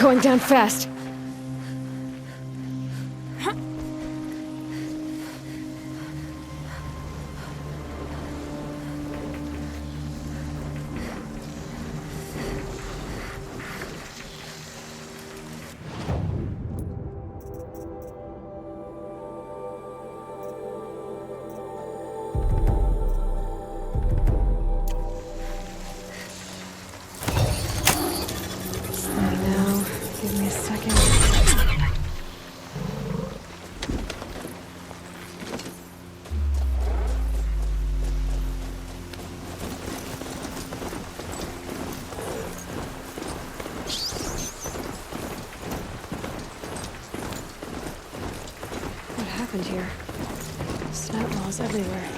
Going down fast. Here. Snout walls everywhere.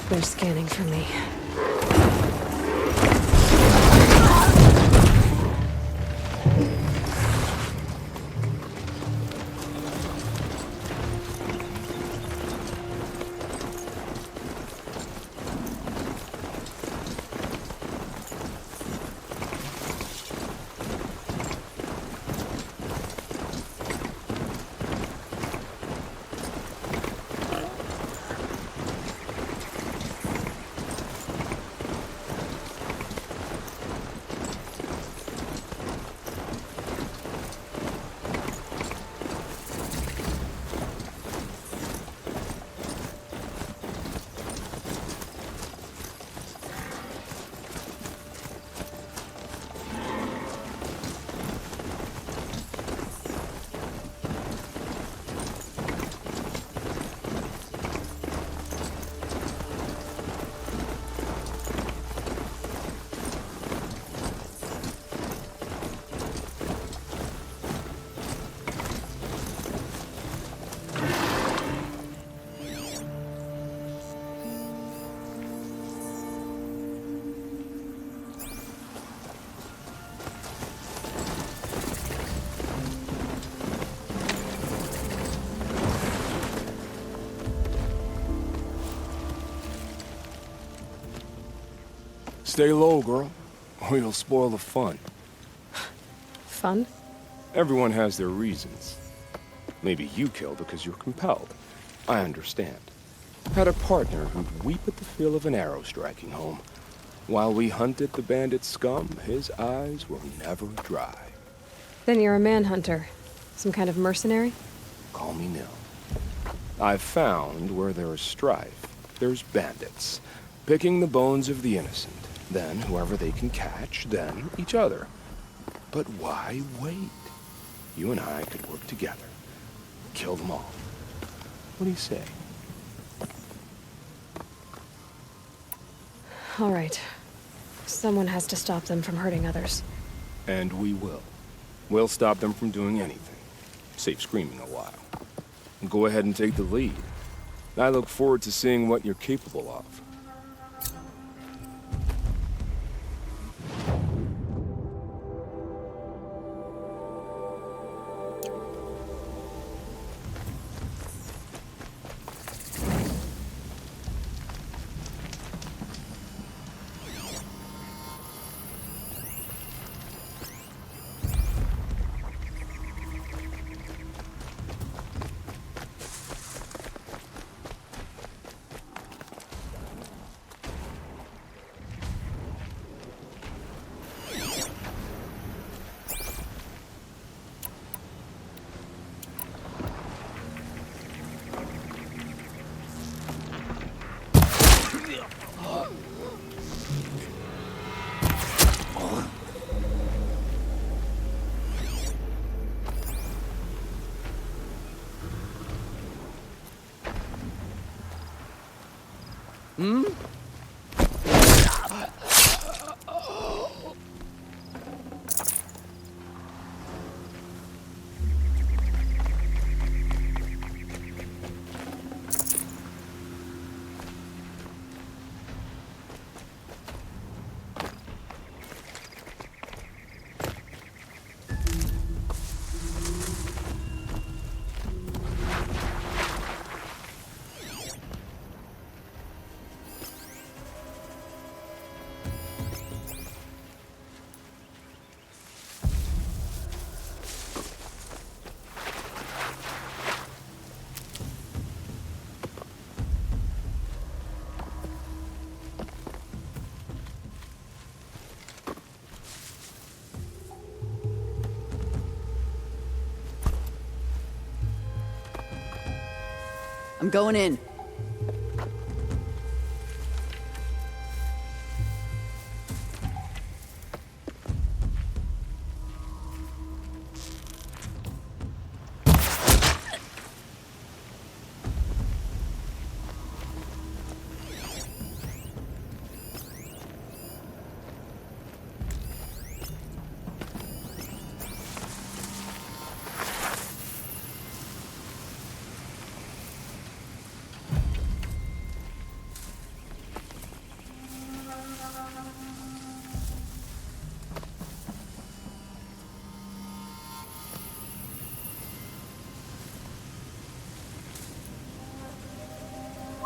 They're scanning for me. Stay low, girl, or you'll spoil the fun. Fun? Everyone has their reasons. Maybe you kill because you're compelled. I understand. Had a partner who'd weep at the feel of an arrow striking home. While we hunted the bandit scum, his eyes were never dry. Then you're a manhunter. Some kind of mercenary? Call me Nil. I've found where there is strife, there's bandits, picking the bones of the innocent. Then whoever they can catch, then each other. But why wait? You and I could work together. Kill them all. What do you say? All right. Someone has to stop them from hurting others. And we will. We'll stop them from doing anything. Save screaming a while. Go ahead and take the lead. I look forward to seeing what you're capable of. I'm going in.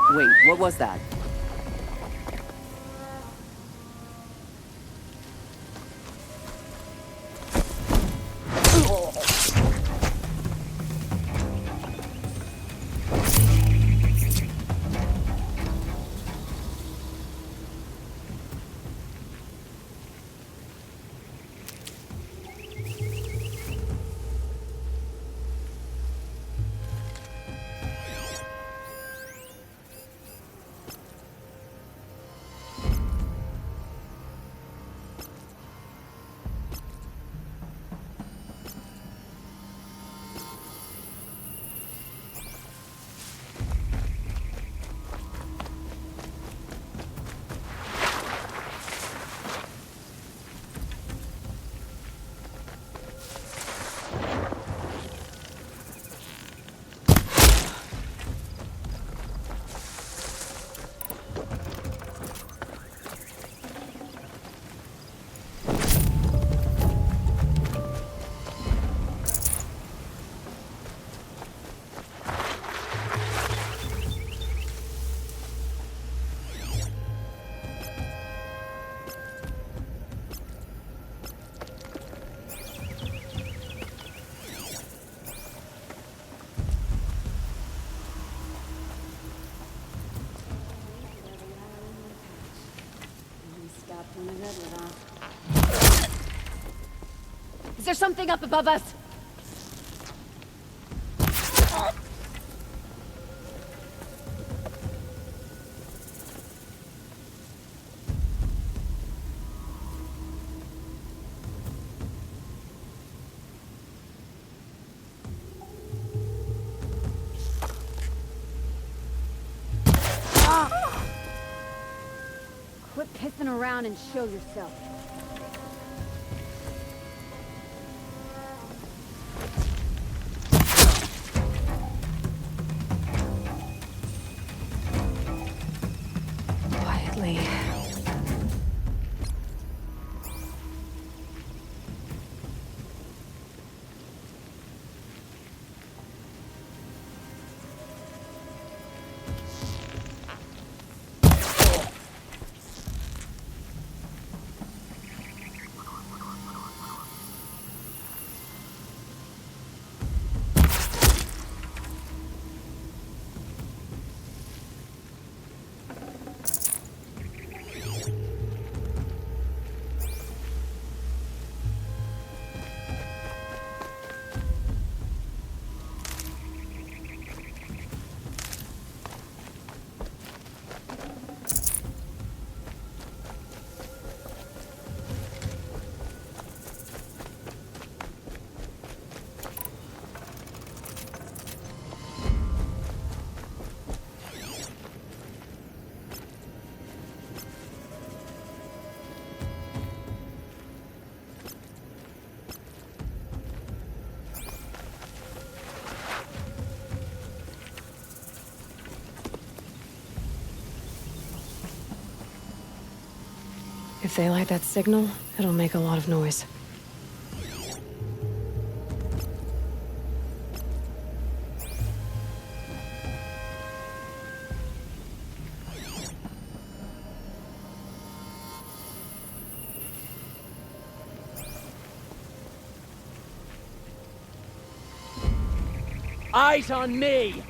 Wait, what was that? Is there something up above us? Quit pissing around and show yourself. Quietly. If they light that signal, it'll make a lot of noise. Eyes on me!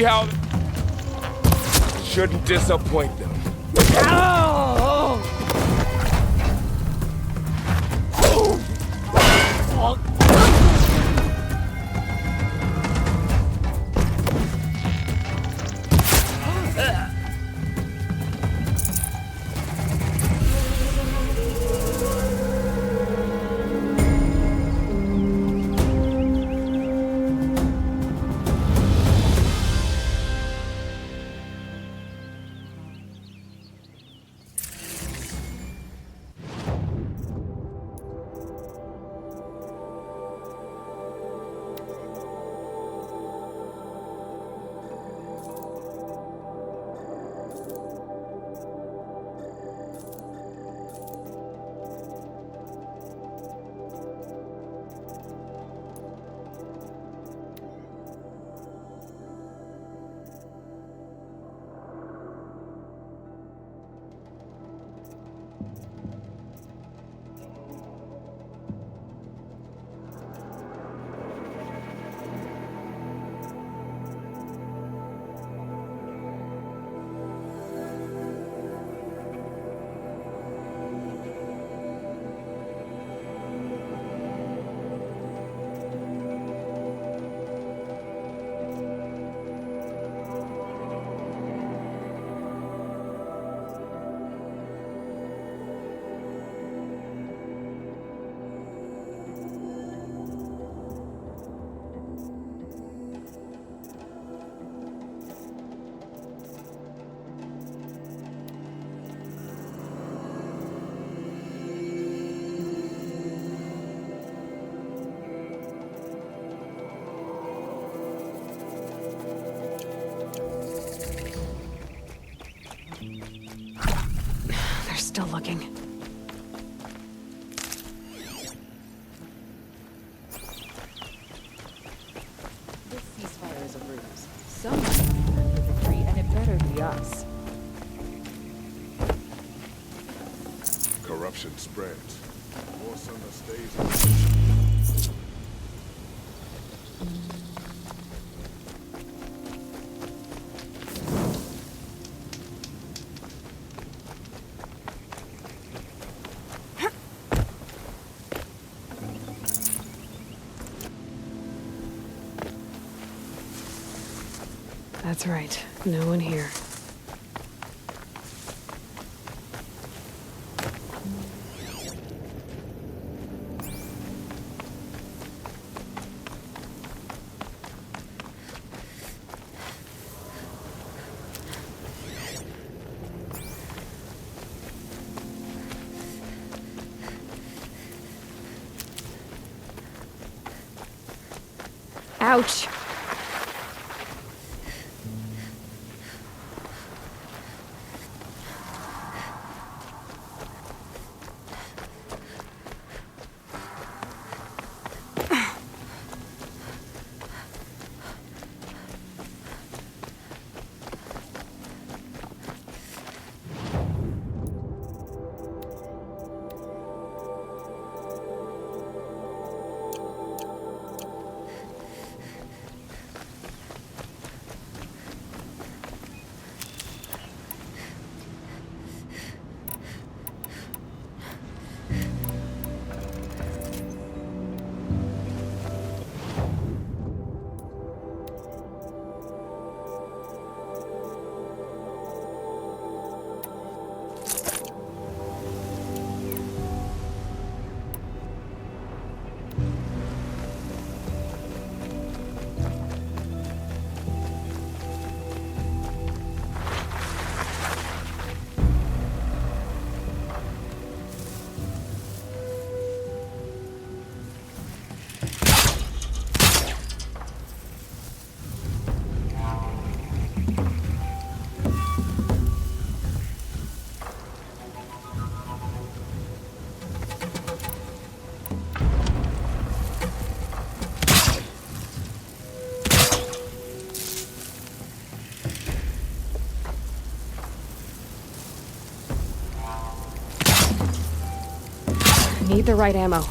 see how... Shouldn't disappoint them. Still looking. This ceasefire is a ruse. Someone's going for victory, and it better be us. Corruption spreads. More summer stays in position. That's right. No one here. Ouch! Need the right ammo.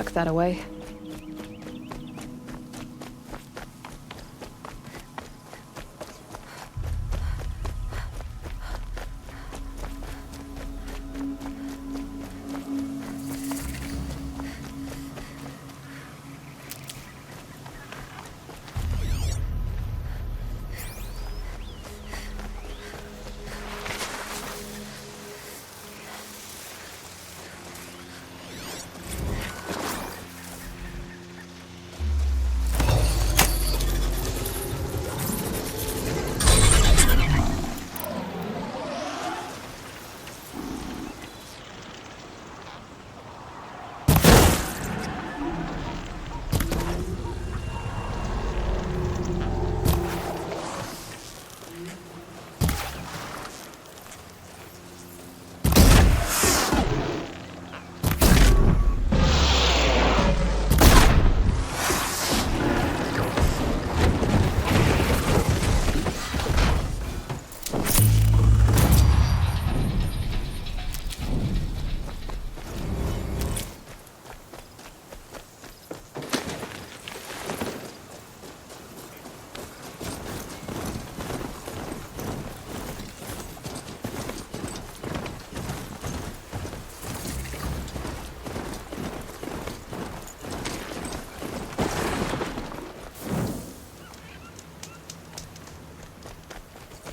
tuck that away.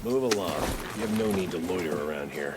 Move along. You have no need to loiter around here.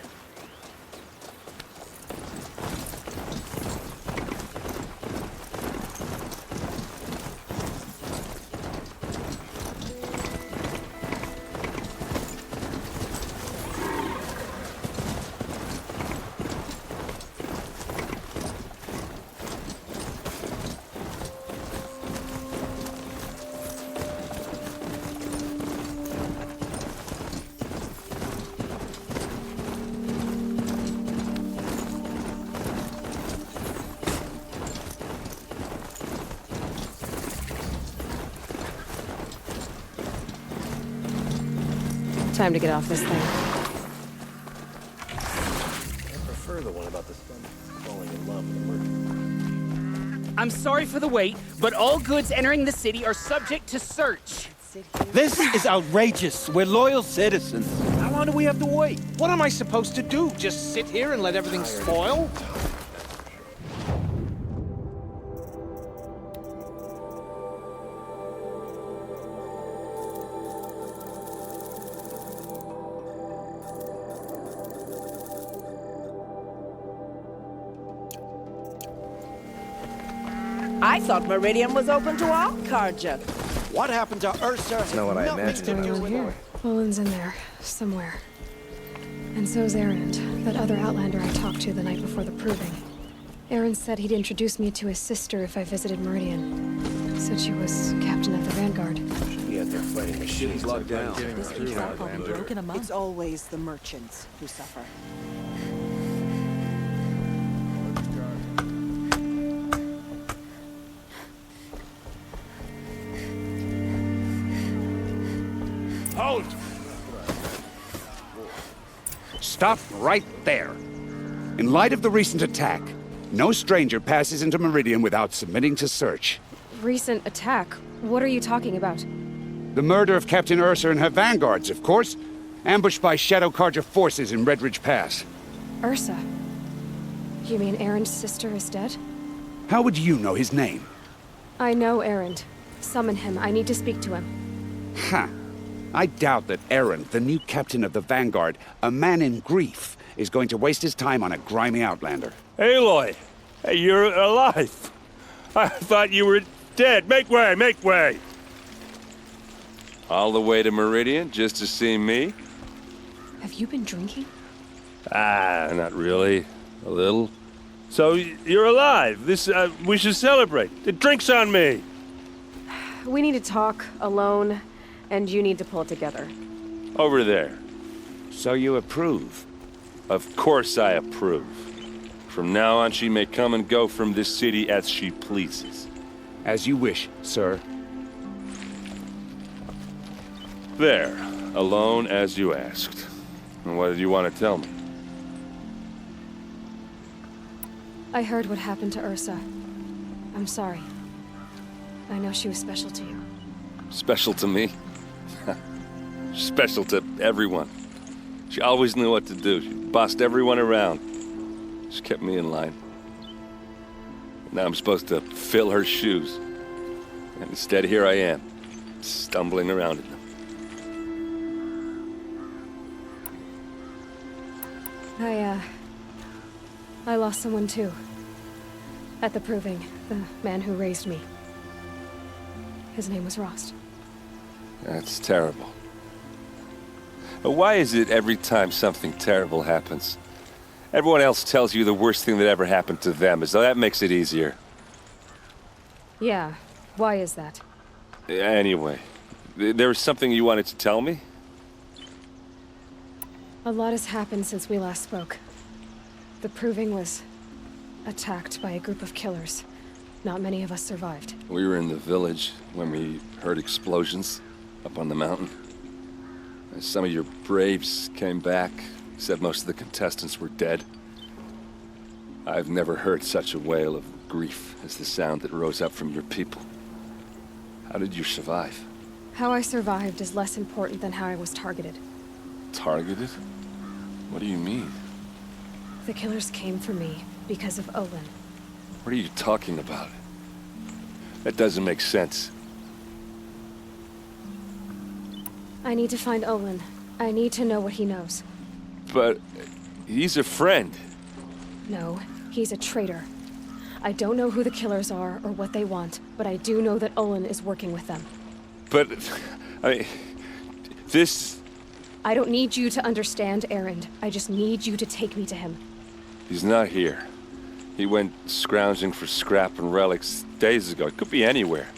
Time to get off this thing. I prefer the one about the son falling in love with a merchant. I'm sorry for the wait, but all goods entering the city are subject to search. This is outrageous. We're loyal citizens. How long do we have to wait? What am I supposed to do? Just sit here and let everything spoil? I thought Meridian was open to all Carja. What happened to Ursa? That's not what I imagined. What's going on here? Poland's in there, somewhere. And so's Erend, that other Outlander I talked to the night before the proving. Erend said he'd introduce me to his sister if I visited Meridian. Said she was captain of the Vanguard. He had their fighting machines locked down. This keeps up, I'll be broke in a month. It's always the merchants who suffer. Halt! Stop right there. In light of the recent attack, no stranger passes into Meridian without submitting to search. Recent attack? What are you talking about? The murder of Captain Ursa and her vanguards, of course. Ambushed by Shadow Carja forces in Redridge Pass. Ursa? You mean Erend's sister is dead? How would you know his name? I know Erend. Summon him. I need to speak to him. Ha! I doubt that Erend, the new captain of the Vanguard, a man in grief, is going to waste his time on a grimy outlander. Aloy! Hey, you're alive! I thought you were dead. Make way, make way! All the way to Meridian just to see me? Have you been drinking? Ah, not really. A little. So, you're alive. We should celebrate. The drink's on me! We need to talk, alone, and you need to pull it together. Over there. So you approve? Of course I approve. From now on, she may come and go from this city as she pleases. As you wish, sir. There. Alone as you asked. And what did you want to tell me? I heard what happened to Ursa. I'm sorry. I know she was special to you. Special to me? Special to everyone. She always knew what to do. She bossed everyone around. She kept me in line. Now I'm supposed to fill her shoes. And instead, here I am, stumbling around in them. I lost someone too. At the proving, the man who raised me. His name was Rost. That's terrible. But why is it every time something terrible happens, everyone else tells you the worst thing that ever happened to them, as though that makes it easier? Yeah, why is that? Anyway, there was something you wanted to tell me? A lot has happened since we last spoke. The proving was attacked by a group of killers. Not many of us survived. We were in the village when we heard explosions up on the mountain. And some of your braves came back, said most of the contestants were dead. I've never heard such a wail of grief as the sound that rose up from your people. How did you survive? How I survived is less important than how I was targeted. Targeted? What do you mean? The killers came for me because of Olin. What are you talking about? That doesn't make sense. I need to find Olin. I need to know what he knows. But he's a friend. No, he's a traitor. I don't know who the killers are or what they want, but I do know that Olin is working with them. But, I mean, this... I don't need you to understand, Erend. I just need you to take me to him. He's not here. He went scrounging for scrap and relics days ago. It could be anywhere.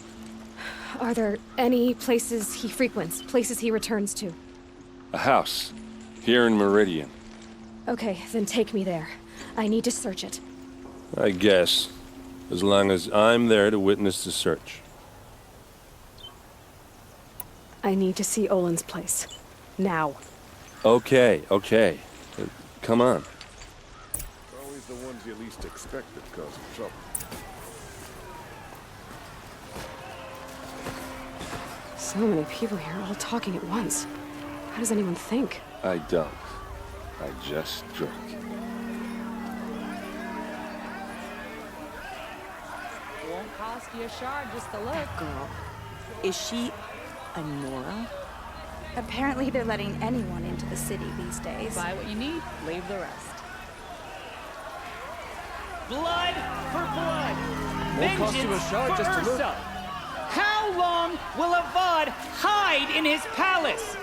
Are there any places he frequents, places he returns to? A house. Here in Meridian. Okay, then take me there. I need to search it. I guess. As long as I'm there to witness the search. I need to see Olin's place. Now. Okay. Come on. Always the ones you least expect that cause trouble. So many people here, all talking at once. How does anyone think? I don't. I just drink. Won't cost you a shard just to look. Girl, is she a Nora? Apparently they're letting anyone into the city these days. Buy what you need, leave the rest. Blood for blood! Won't cost you a Vengeance shard for just to look. Ursa! How long will Avad hide in his palace?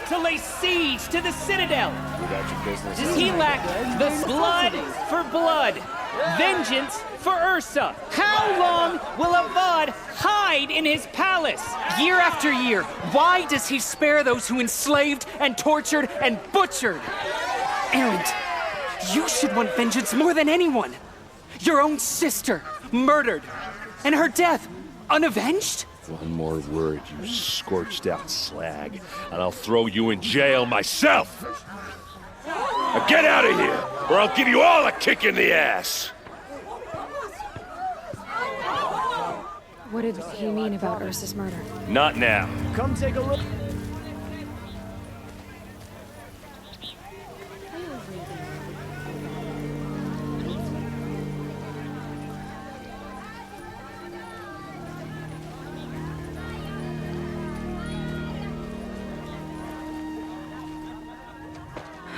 To lay siege to the citadel? Without your business. Does he lack the blood for blood? Vengeance for Ursa. How long will Avad hide in his palace? Year after year, why does he spare those who enslaved and tortured and butchered? Erend, you should want vengeance more than anyone. Your own sister, murdered, and her death, unavenged? One more word, you scorched out slag, and I'll throw you in jail myself! Now get out of here, or I'll give you all a kick in the ass! What did he mean about Ursa's murder? Not now. Come take a look.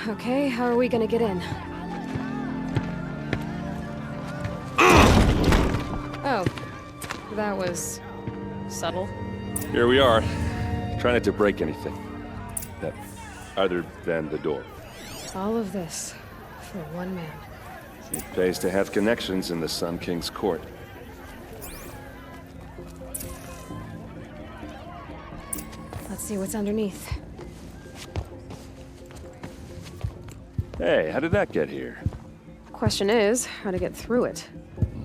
Okay, how are we gonna get in? Oh, that was subtle. Here we are. Try not to break anything. Other than the door. All of this for one man. It pays to have connections in the Sun King's court. Let's see what's underneath. Hey, how did that get here? Question is, how to get through it.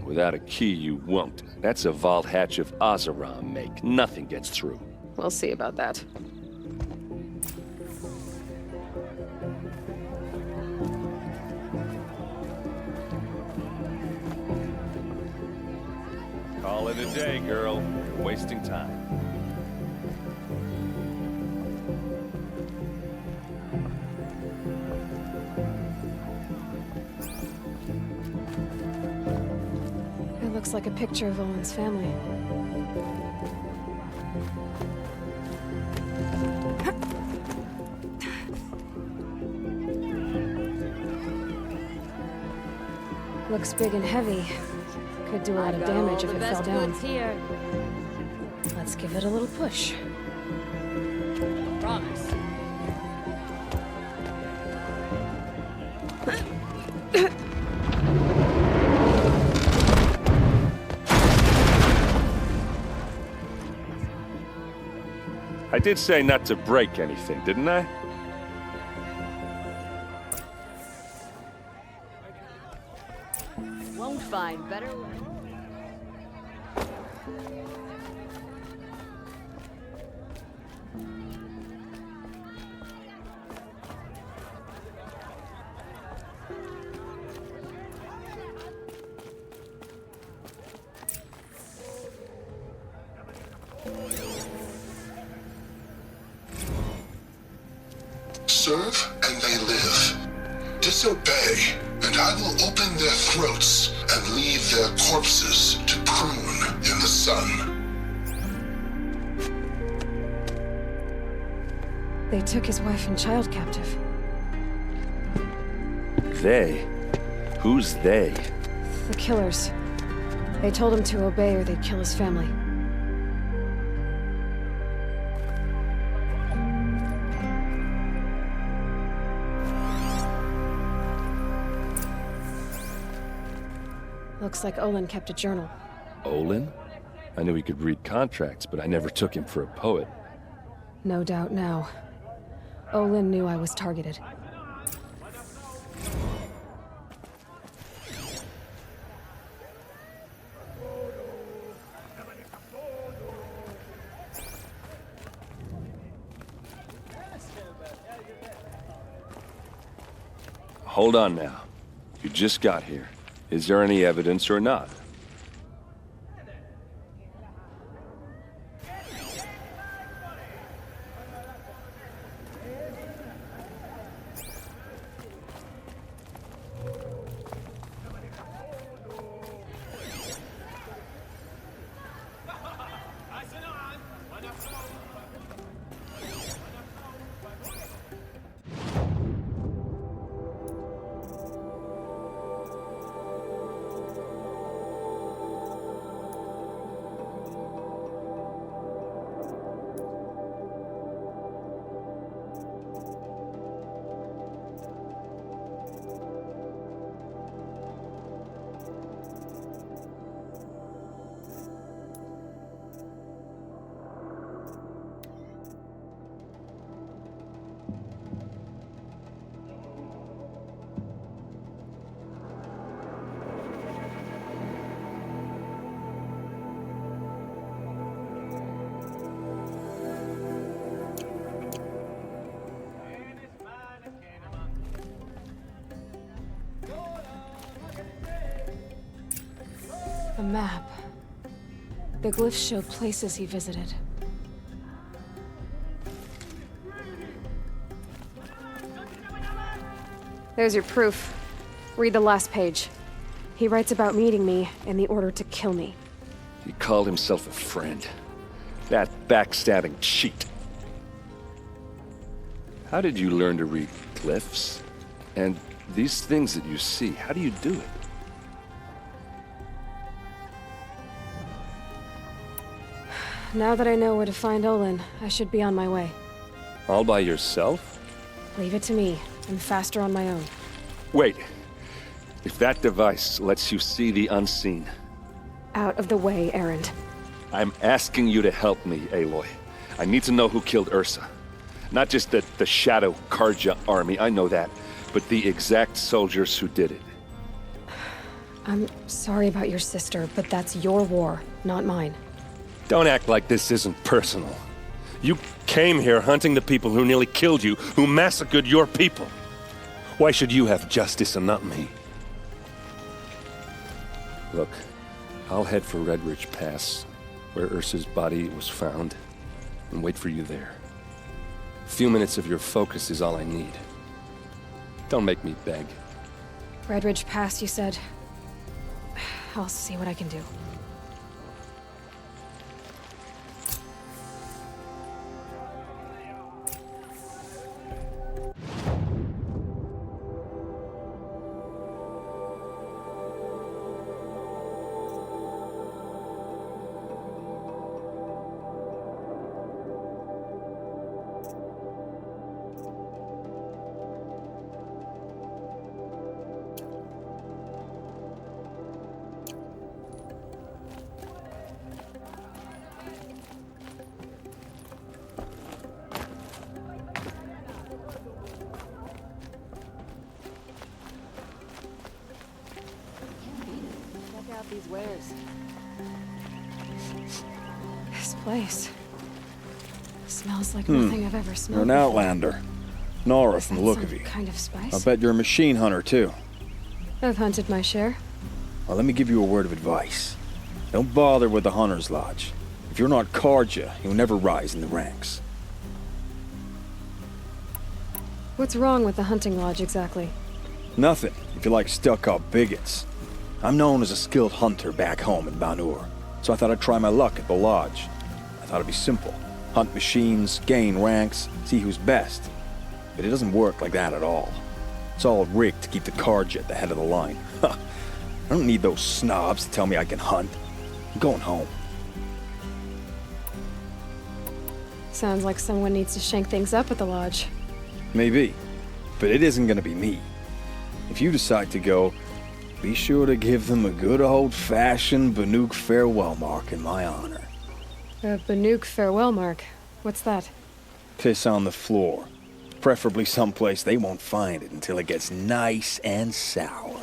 Without a key, you won't. That's a vault hatch of Azeram make. Nothing gets through. We'll see about that. it a day, girl. You're wasting time. It looks like a picture of Owen's family. Looks big and heavy. Could do a lot of damage if it fell down. Here. Let's give it a little push. Promise. I did say not to break anything, didn't I? Won't find better way. Serve and they live. Disobey, and I will open their throats and leave their corpses to prune in the sun. They took his wife and child captive. They? Who's they? The killers. They told him to obey or they'd kill his family. Looks like Olin kept a journal. Olin? I knew he could read contracts, but I never took him for a poet. No doubt now. Olin knew I was targeted. Hold on now. You just got here. Is there any evidence or not? A map. The glyphs show places he visited. There's your proof. Read the last page. He writes about meeting me and the order to kill me. He called himself a friend. That backstabbing cheat. How did you learn to read glyphs? And these things that you see, how do you do it? Now that I know where to find Olin, I should be on my way. All by yourself? Leave it to me. I'm faster on my own. Wait. If that device lets you see the unseen... Out of the way, Erend. I'm asking you to help me, Aloy. I need to know who killed Ursa. Not just the Shadow Karja army, I know that, but the exact soldiers who did it. I'm sorry about your sister, but that's your war, not mine. Don't act like this isn't personal. You came here hunting the people who nearly killed you, who massacred your people. Why should you have justice and not me? Look, I'll head for Red Ridge Pass, where Ursa's body was found, and wait for you there. A few minutes of your focus is all I need. Don't make me beg. Red Ridge Pass, you said. I'll see what I can do. These wares. This place smells like nothing I've ever smelled. You're an outlander. Nora from the look of you. Kind of spice? I bet you're a machine hunter, too. I've hunted my share. Well, let me give you a word of advice. Don't bother with the Hunter's Lodge. If you're not Karja, you'll never rise in the ranks. What's wrong with the hunting lodge, exactly? Nothing, if you like stuck-up bigots. I'm known as a skilled hunter back home in Banur, so I thought I'd try my luck at the lodge. I thought it'd be simple. Hunt machines, gain ranks, see who's best. But it doesn't work like that at all. It's all rigged to keep the Karja at the head of the line. I don't need those snobs to tell me I can hunt. I'm going home. Sounds like someone needs to shake things up at the lodge. Maybe, but it isn't gonna be me. If you decide to go, be sure to give them a good old-fashioned Banuk farewell mark in my honor. A Banuk farewell mark? What's that? Piss on the floor. Preferably someplace they won't find it until it gets nice and sour.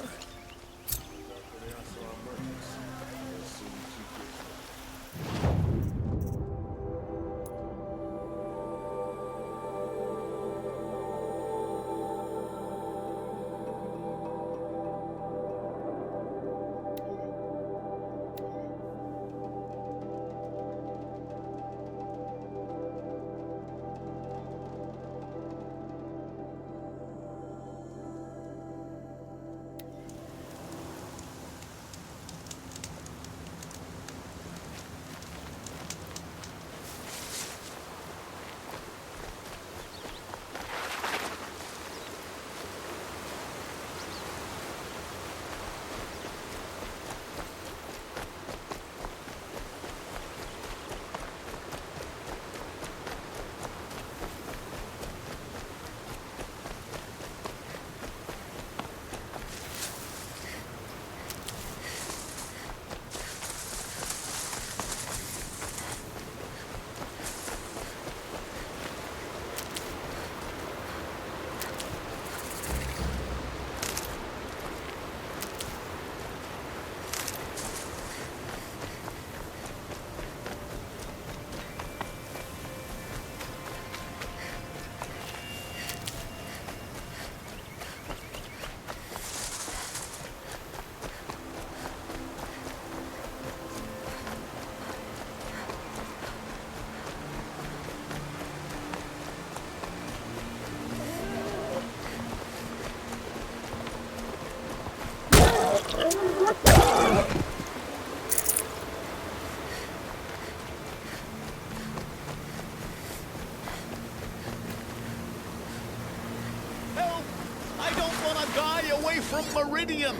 From Meridian!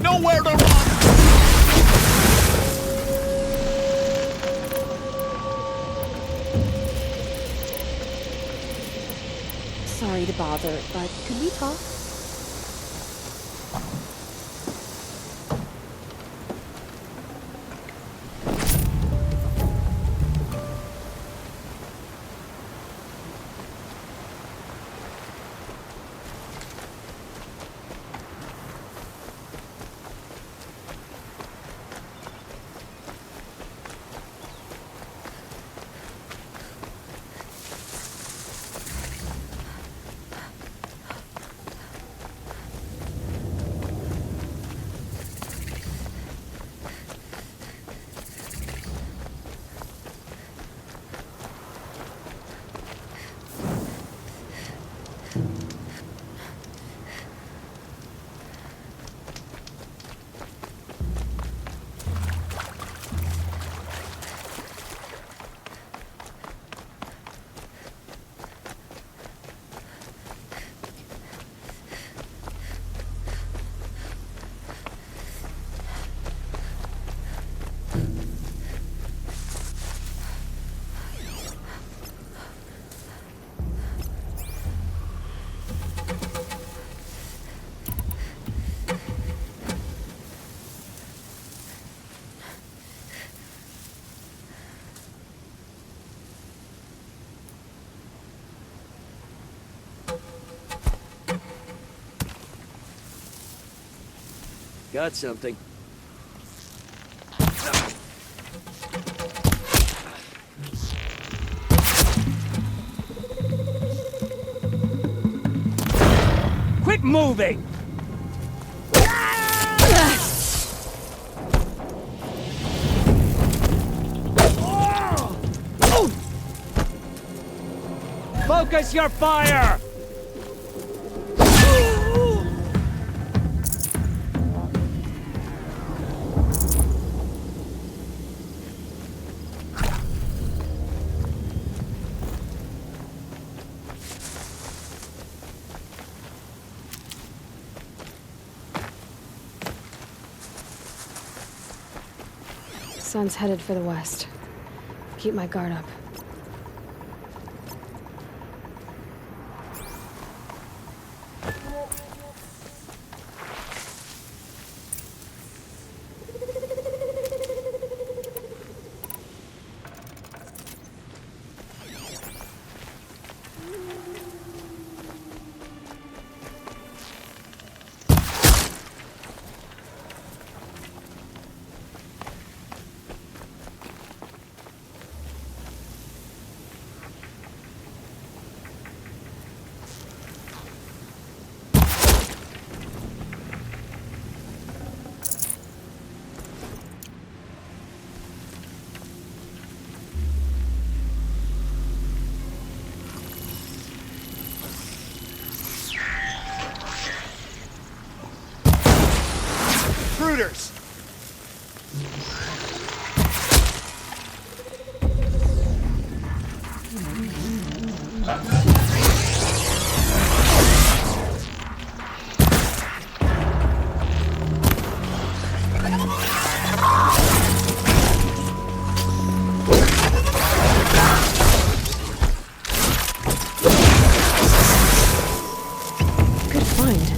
Nowhere to run! Sorry to bother, but could we talk? Got something. Quit moving! Focus your fire! Sun's headed for the west. Keep my guard up. Intruders! Good find.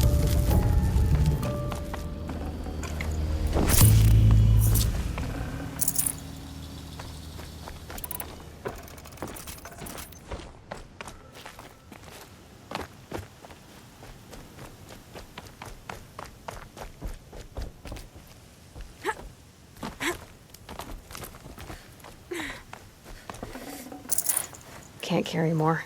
Can't carry more.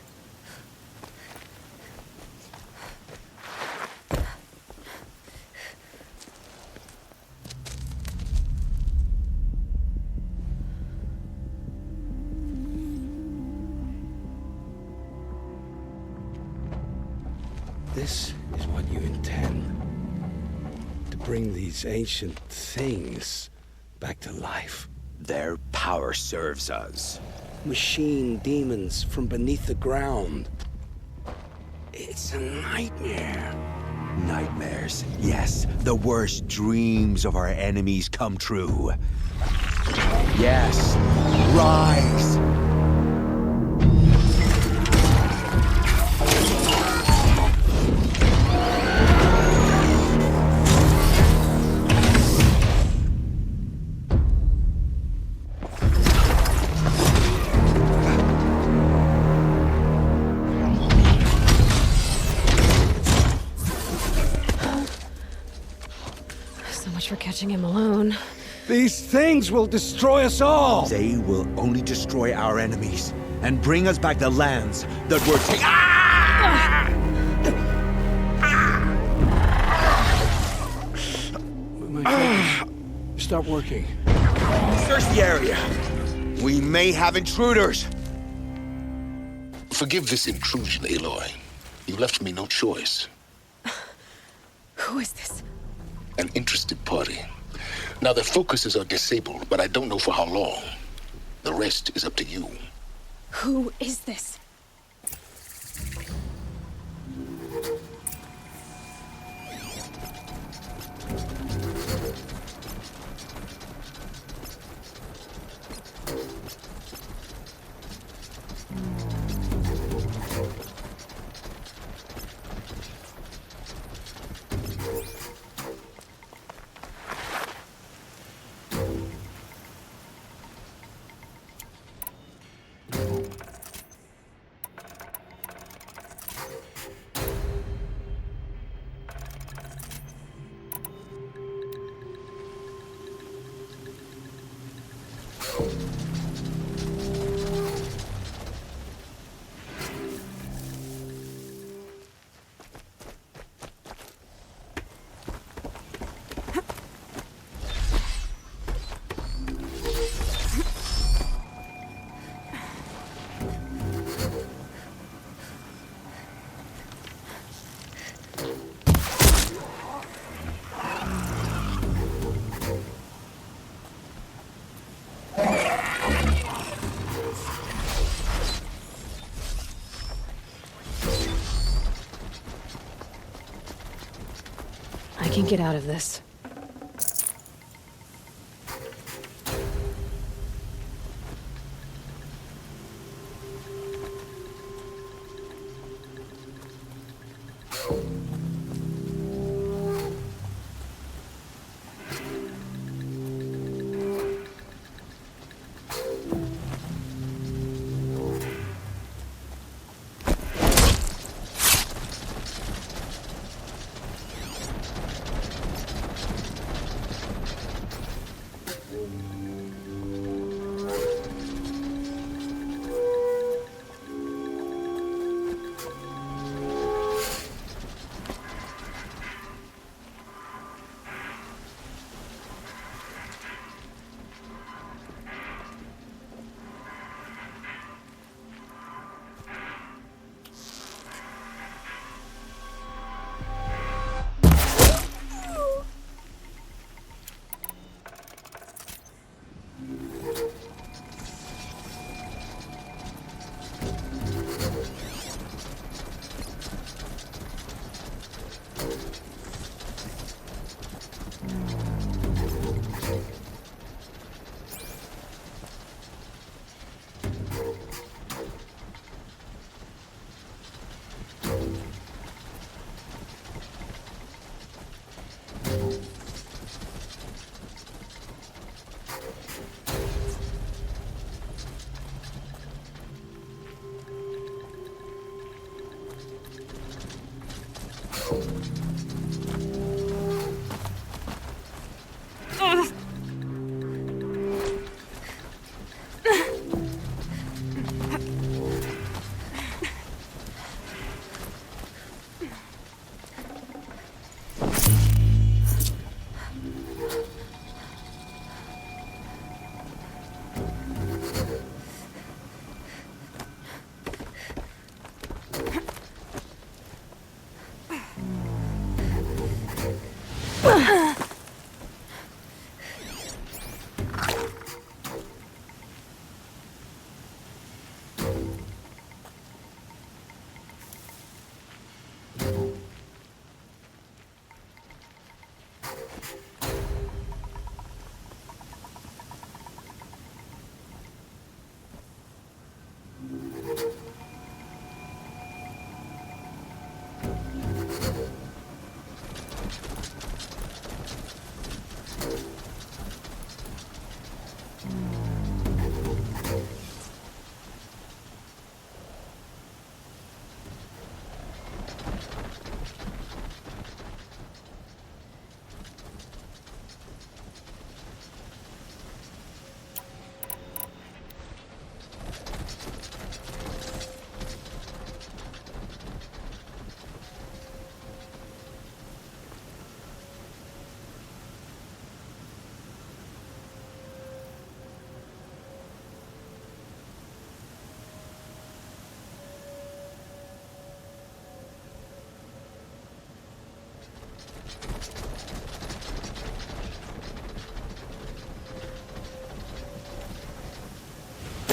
This is what you intend. To bring these ancient things back to life. Their power serves us. Machine demons from beneath the ground. It's a nightmare. Nightmares. Yes, the worst dreams of our enemies come true. Yes, rise! For catching him alone. These things will destroy us all! They will only destroy our enemies and bring us back the lands that were taken. My focus. Stop working. Search the area. We may have intruders. Forgive this intrusion, Aloy. You left me no choice. Who is this? An interested party. Now, their focuses are disabled, but I don't know for how long. The rest is up to you. Who is this? can get out of this.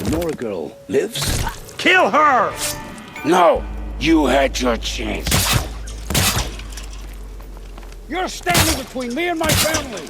Nora girl lives? Kill her! No! You had your chance. You're standing between me and my family!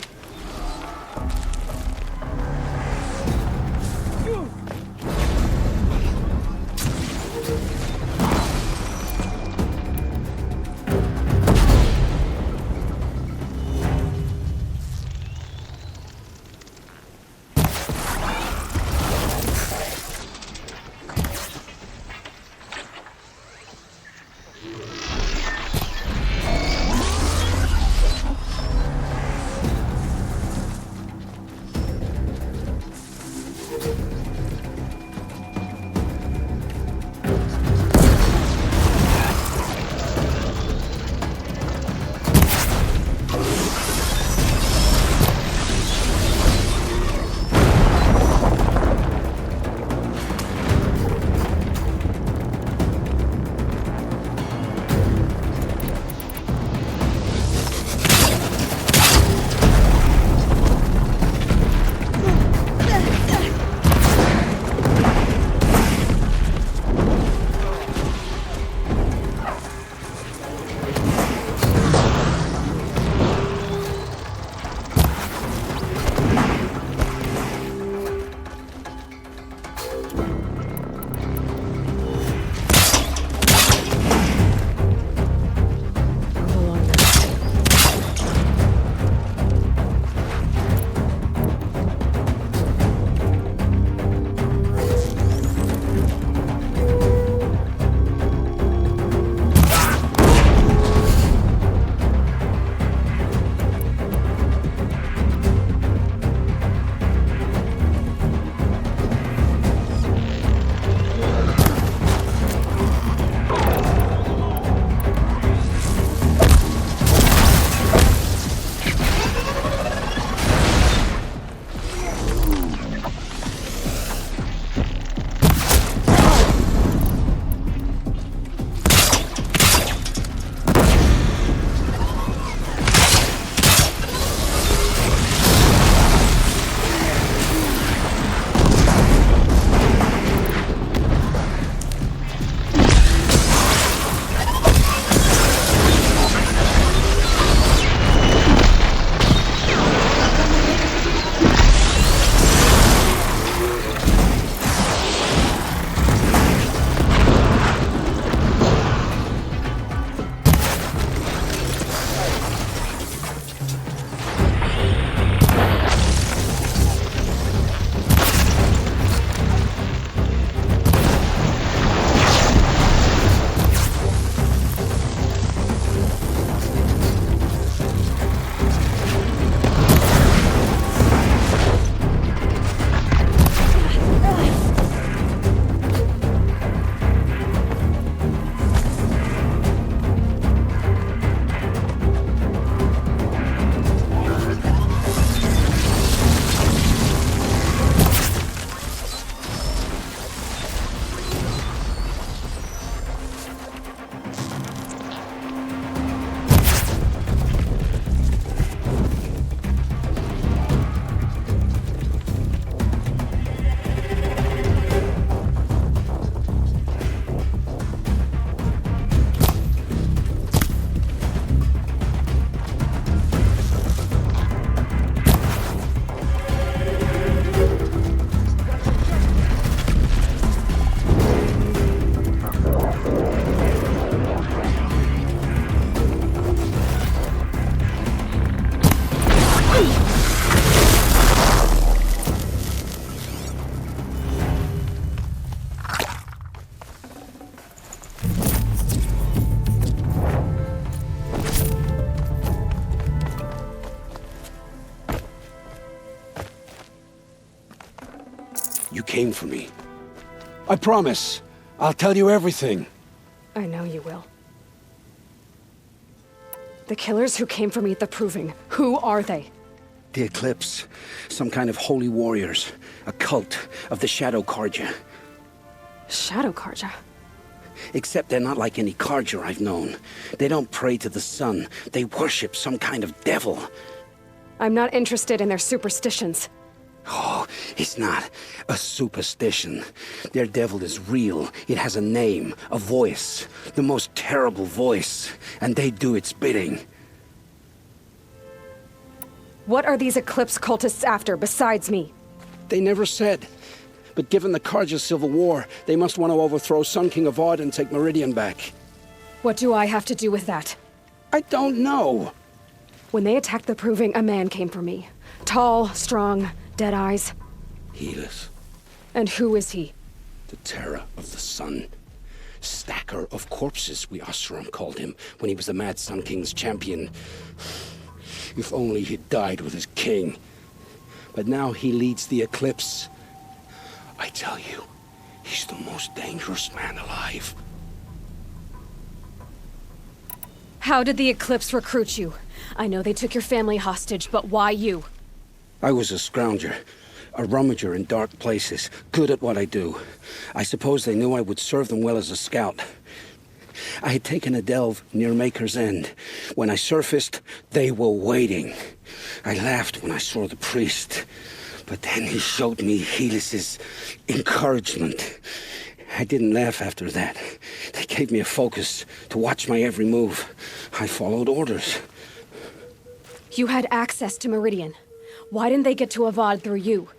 You came for me. I promise. I'll tell you everything. I know you will. The killers who came for me at the Proving, who are they? The Eclipse. Some kind of holy warriors. A cult of the Shadow Carja. Shadow Carja? Except they're not like any Carja I've known. They don't pray to the sun. They worship some kind of devil. I'm not interested in their superstitions. Oh, it's not a superstition. Their devil is real. It has a name, a voice, the most terrible voice, and they do its bidding. What are these Eclipse cultists after, besides me? They never said. But given the Carja civil war, they must want to overthrow Sun King Avad and take Meridian back. What do I have to do with that? I don't know. When they attacked the Proving, a man came for me. Tall, strong, dead eyes. Helis. And who is he? The terror of the sun. Stacker of corpses, we Oseram called him, when he was the Mad Sun King's champion. If only he'd died with his king. But now he leads the Eclipse. I tell you, he's the most dangerous man alive. How did the Eclipse recruit you? I know they took your family hostage, but why you? I was a scrounger, a rummager in dark places, good at what I do. I suppose they knew I would serve them well as a scout. I had taken a delve near Maker's End. When I surfaced, they were waiting. I laughed when I saw the priest, but then he showed me Helis's encouragement. I didn't laugh after that. They gave me a focus to watch my every move. I followed orders. You had access to Meridian. Why didn't they get to Avad through you?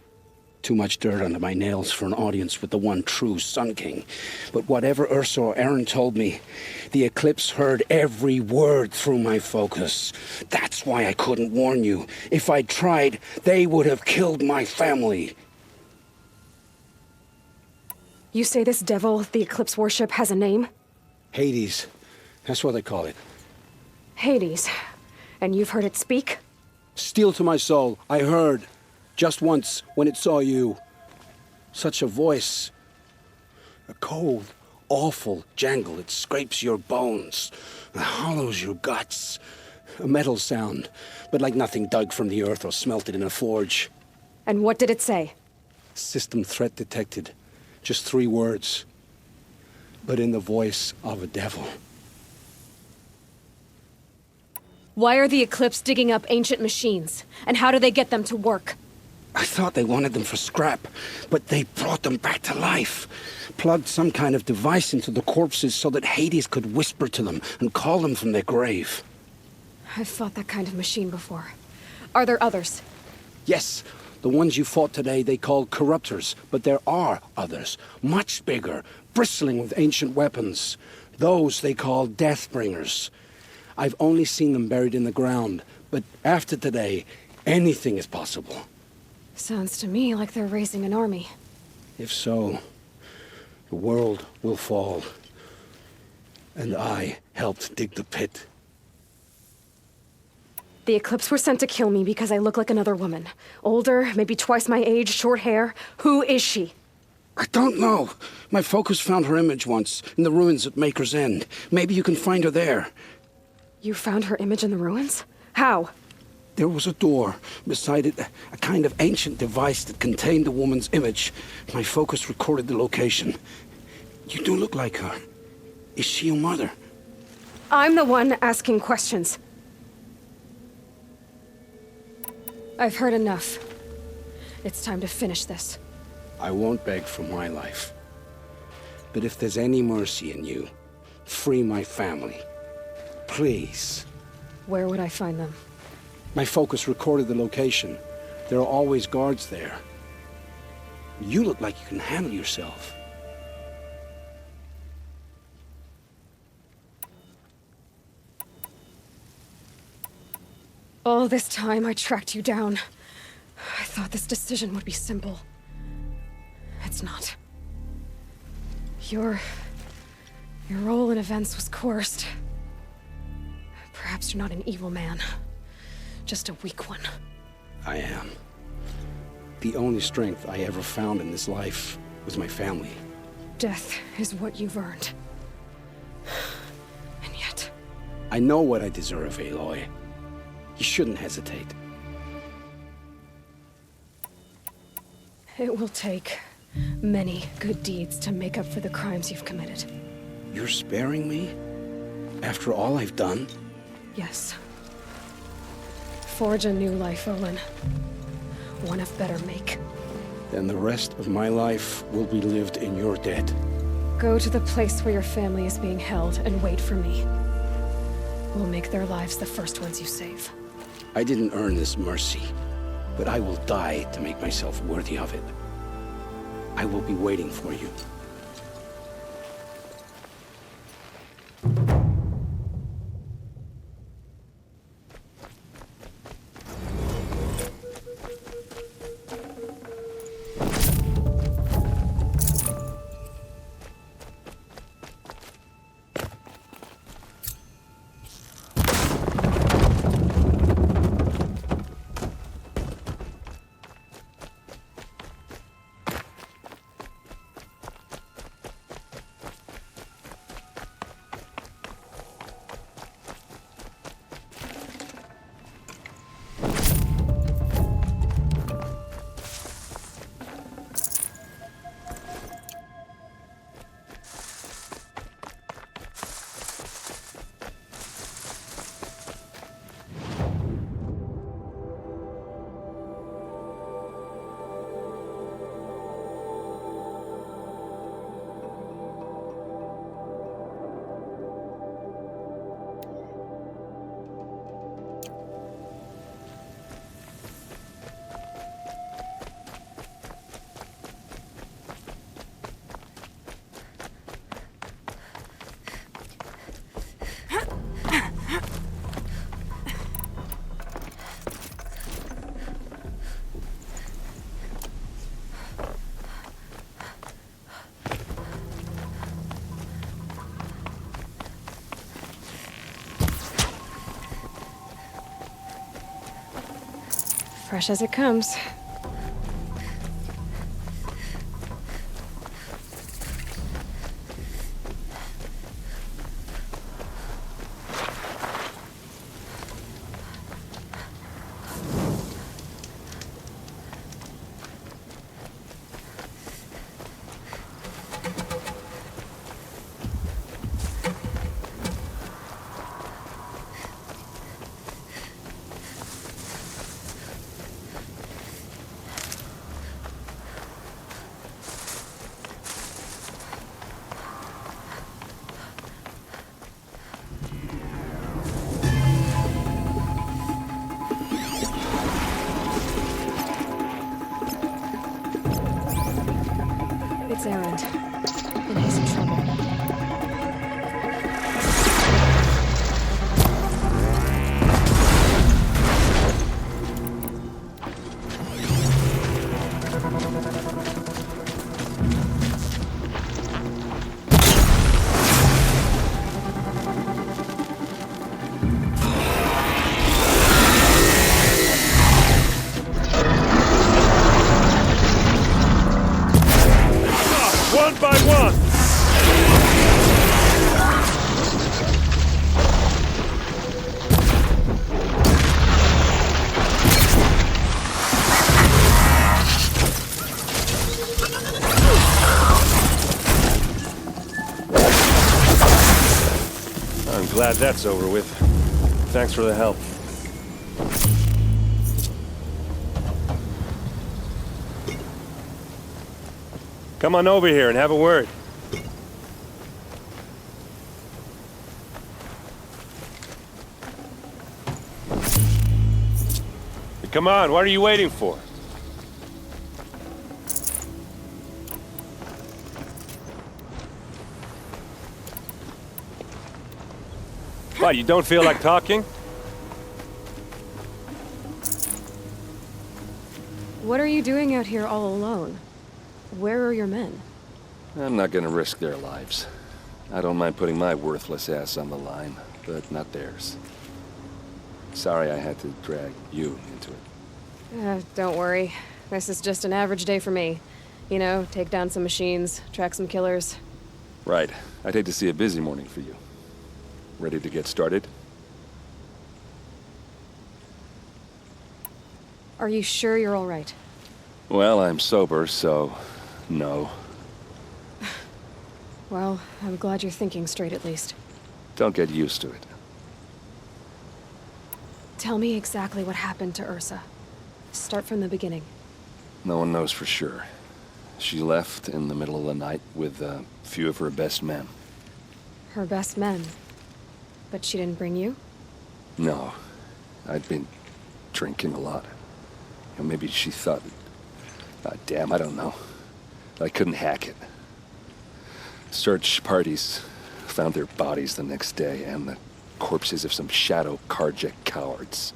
Too much dirt under my nails for an audience with the one true Sun King. But whatever Ursa or Aaron told me, the Eclipse heard every word through my focus. That's why I couldn't warn you. If I'd tried, they would have killed my family. You say this devil, the Eclipse worship, has a name? Hades. That's what they call it. Hades. And you've heard it speak? Steel to my soul, I heard. Just once, when it saw you. Such a voice. A cold, awful jangle. It scrapes your bones. It hollows your guts. A metal sound, but like nothing dug from the earth or smelted in a forge. And what did it say? System threat detected. Just 3 words. But in the voice of a devil. Why are the Eclipse digging up ancient machines? And how do they get them to work? I thought they wanted them for scrap, but they brought them back to life. Plugged some kind of device into the corpses so that Hades could whisper to them and call them from their grave. I've fought that kind of machine before. Are there others? Yes, the ones you fought today they called corruptors, but there are others, much bigger, bristling with ancient weapons. Those they call Deathbringers. I've only seen them buried in the ground, but after today, anything is possible. Sounds to me like they're raising an army. If so, the world will fall. And I helped dig the pit. The Eclipse were sent to kill me because I look like another woman. Older, maybe twice my age, short hair. Who is she? I don't know. My focus found her image once, in the ruins at Maker's End. Maybe you can find her there. You found her image in the ruins? How? There was a door. Beside it, a kind of ancient device that contained the woman's image. My focus recorded the location. You do look like her. Is she your mother? I'm the one asking questions. I've heard enough. It's time to finish this. I won't beg for my life. But if there's any mercy in you, free my family. Please. Where would I find them? My focus recorded the location. There are always guards there. You look like you can handle yourself. All this time I tracked you down. I thought this decision would be simple. It's not. Your role in events was coerced. Perhaps you're not an evil man. Just a weak one. I am. The only strength I ever found in this life was my family. Death is what you've earned. And yet... I know what I deserve, Aloy. You shouldn't hesitate. It will take many good deeds to make up for the crimes you've committed. You're sparing me? After all I've done? Yes. Forge a new life, Olin. One of better make. Then the rest of my life will be lived in your debt. Go to the place where your family is being held and wait for me. We'll make their lives the first ones you save. I didn't earn this mercy, but I will die to make myself worthy of it. I will be waiting for you. Fresh as it comes. It's Erend, and he's in trouble. One by one! I'm glad that's over with. Thanks for the help. Come on over here and have a word. Come on, what are you waiting for? What, you don't feel like talking? What are you doing out here all alone? Where are your men? I'm not gonna risk their lives. I don't mind putting my worthless ass on the line, but not theirs. Sorry I had to drag you into it. Don't worry. This is just an average day for me. You know, take down some machines, track some killers. Right. I'd hate to see a busy morning for you. Ready to get started? Are you sure you're all right? Well, I'm sober, so no. Well, I'm glad you're thinking straight at least. Don't get used to it. Tell me exactly what happened to Ursa. Start from the beginning. No one knows for sure. She left in the middle of the night with a few of her best men. Her best men? But she didn't bring you? No. I'd been drinking a lot. You know, maybe she thought... damn, I don't know. I couldn't hack it. Search parties found their bodies the next day and the corpses of some Shadow Karja cowards.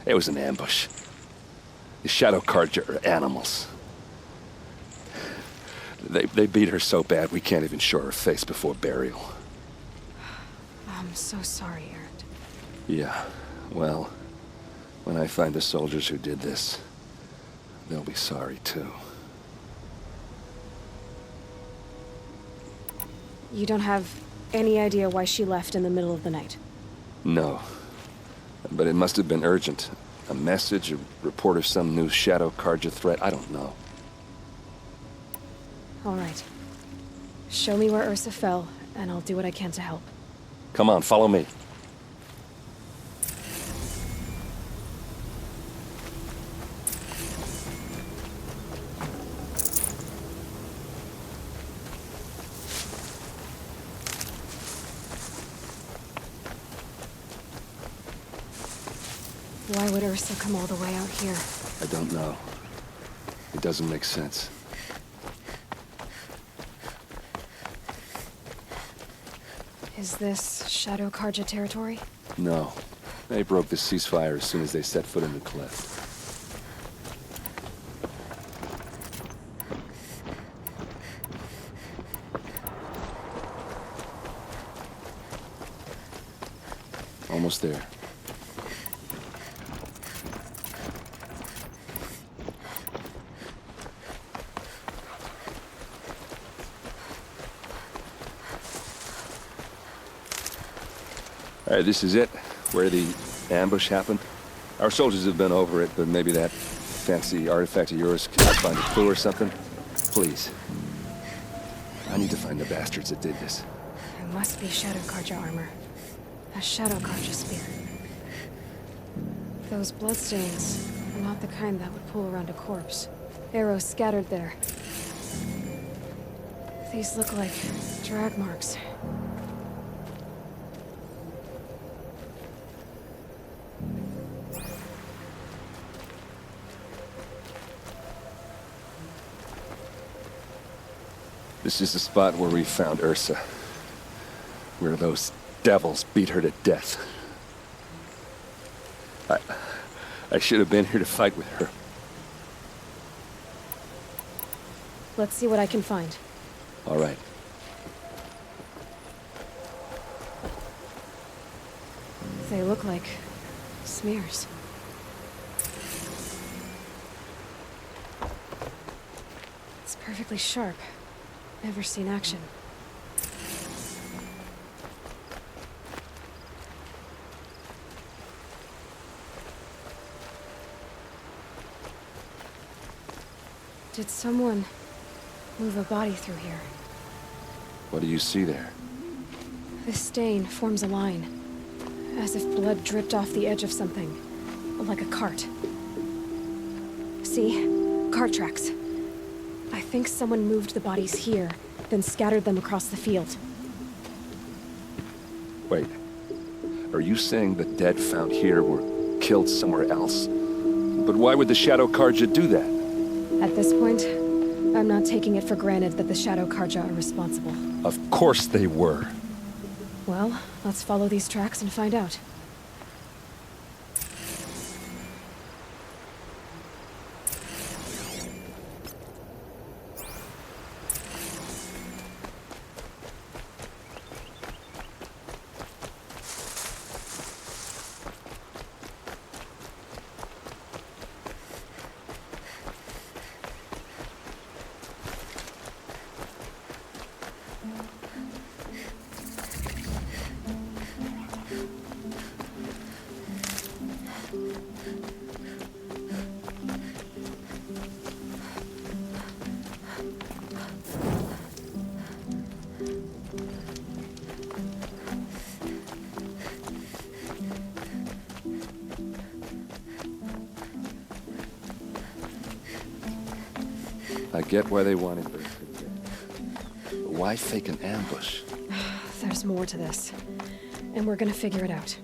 It was an ambush. The Shadow Karja are animals. They beat her so bad we can't even show her face before burial. I'm so sorry, Erend. Yeah, well, when I find the soldiers who did this, they'll be sorry too. You don't have any idea why she left in the middle of the night? No. But it must have been urgent. A message, a report of some new Shadow Karja threat, I don't know. All right. Show me where Ursa fell, and I'll do what I can to help. Come on, follow me. Why would Ursa come all the way out here? I don't know. It doesn't make sense. Is this Shadow Karja territory? No. They broke the ceasefire as soon as they set foot in the cleft. Almost there. All right, this is it, where the ambush happened. Our soldiers have been over it, but maybe that fancy artifact of yours can find a clue or something. Please. I need to find the bastards that did this. It must be Shadow Karja armor. A Shadow Karja spear. Those bloodstains are not the kind that would pull around a corpse. Arrows scattered there. These look like drag marks. This is the spot where we found Ursa. Where those devils beat her to death. I should have been here to fight with her. Let's see what I can find. All right. They look like smears. It's perfectly sharp. Never seen action. Did someone move a body through here? What do you see there? This stain forms a line, as if blood dripped off the edge of something, like a cart. See? Cart tracks. I think someone moved the bodies here, then scattered them across the field. Wait. Are you saying the dead found here were killed somewhere else? But why would the Shadow Karja do that? At this point, I'm not taking it for granted that the Shadow Karja are responsible. Of course they were. Well, let's follow these tracks and find out. get why they wanted this. But why fake an ambush? There's more to this. And we're gonna figure it out.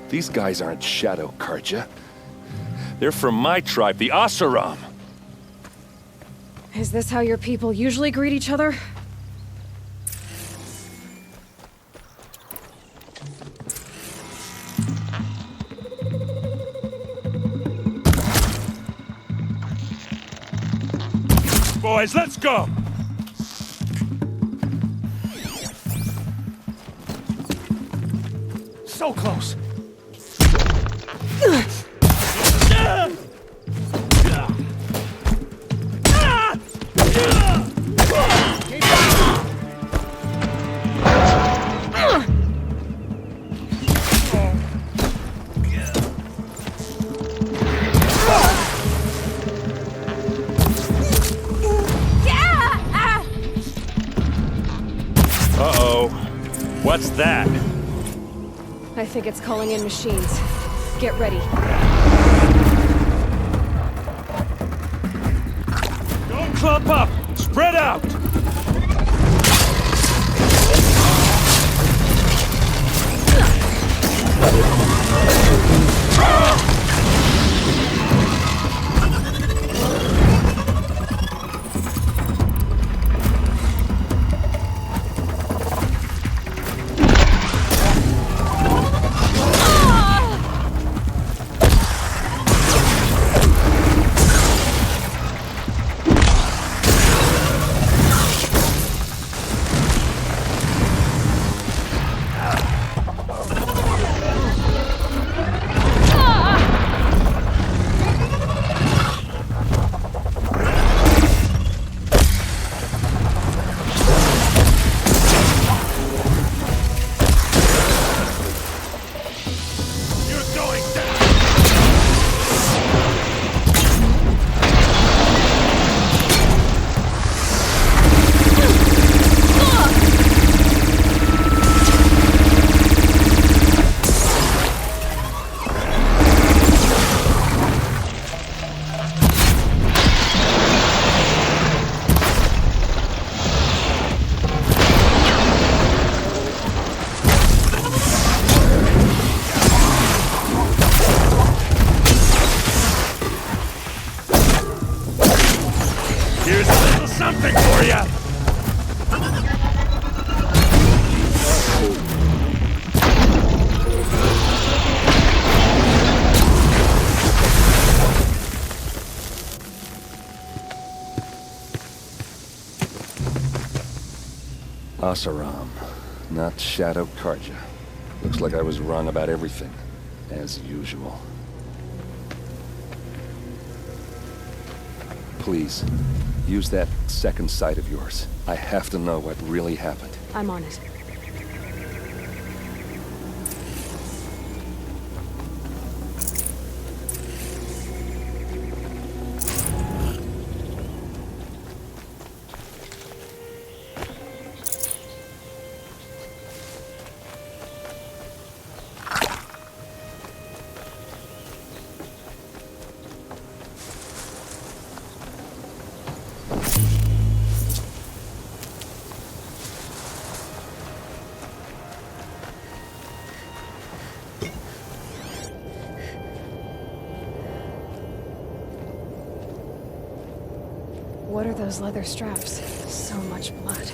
These guys aren't Shadow Karja. They're from my tribe, the Asuram. Is this how your people usually greet each other? Boys, let's go! So close. Uh-oh. What's that? I think it's calling in machines. Get ready. Don't clump up! Spread out! Here's a little something for you! Asuram, not Shadow Karja. Looks like I was wrong about everything, as usual. Please, use that second sight of yours. I have to know what really happened. I'm on it. What are those leather straps? So much blood.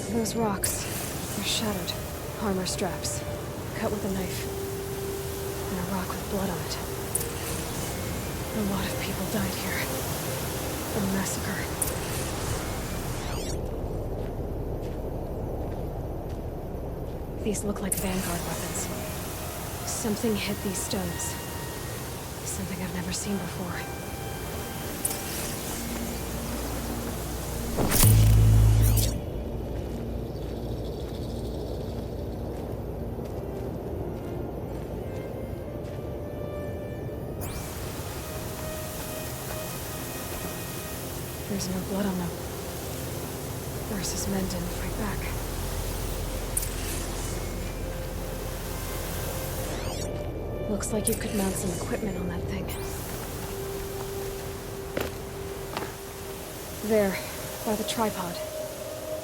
Those rocks. They're shattered. Armor straps. Cut with a knife. And a rock with blood on it. A lot of people died here. A massacre. These look like Vanguard weapons. Something hit these stones. Something I've never seen before. There's no blood on them. Ursa's men didn't fight back. Looks like you could mount some equipment on that thing. There, by the tripod.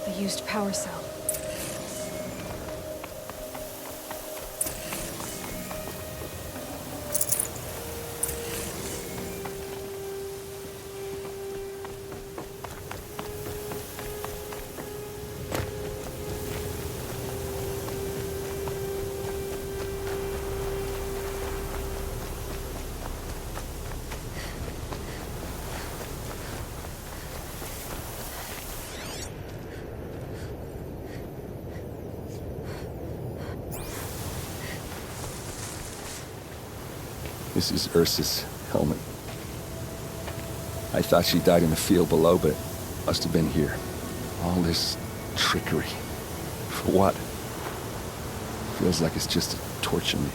The used power cell. This is Ursa's helmet. I thought she died in the field below, but it must have been here. All this trickery. For what? Feels like it's just to torture me.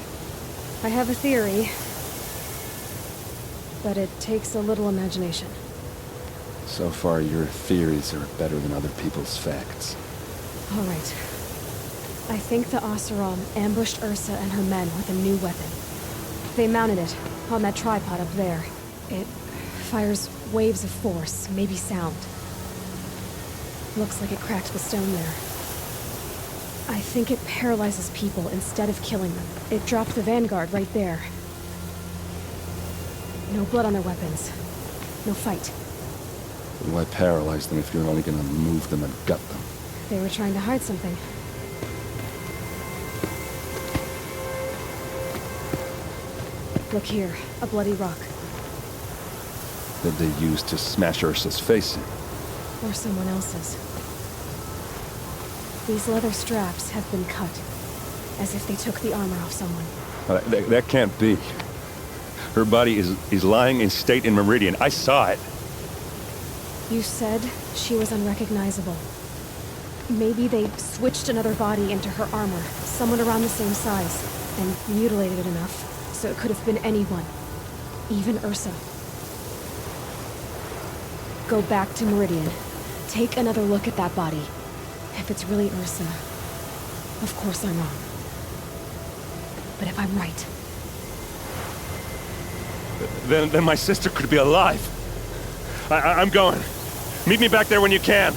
I have a theory, but it takes a little imagination. So far, your theories are better than other people's facts. All right. I think the Oseram ambushed Ursa and her men with a new weapon. They mounted it on that tripod up there. It fires waves of force, maybe sound. Looks like it cracked the stone there. I think it paralyzes people instead of killing them. It dropped the Vanguard right there. No blood on their weapons. No fight. Then why paralyze them if you're only gonna move them and gut them? They were trying to hide something. Look here, a bloody rock. That they used to smash Ursa's face in. Or someone else's. These leather straps have been cut, as if they took the armor off someone. That can't be. Her body is lying in state in Meridian. I saw it. You said she was unrecognizable. Maybe they switched another body into her armor, someone around the same size, and mutilated it enough. So it could have been anyone. Even Ursa. Go back to Meridian. Take another look at that body. If it's really Ursa, of course I'm wrong. But if I'm right... Then my sister could be alive. I'm going. Meet me back there when you can.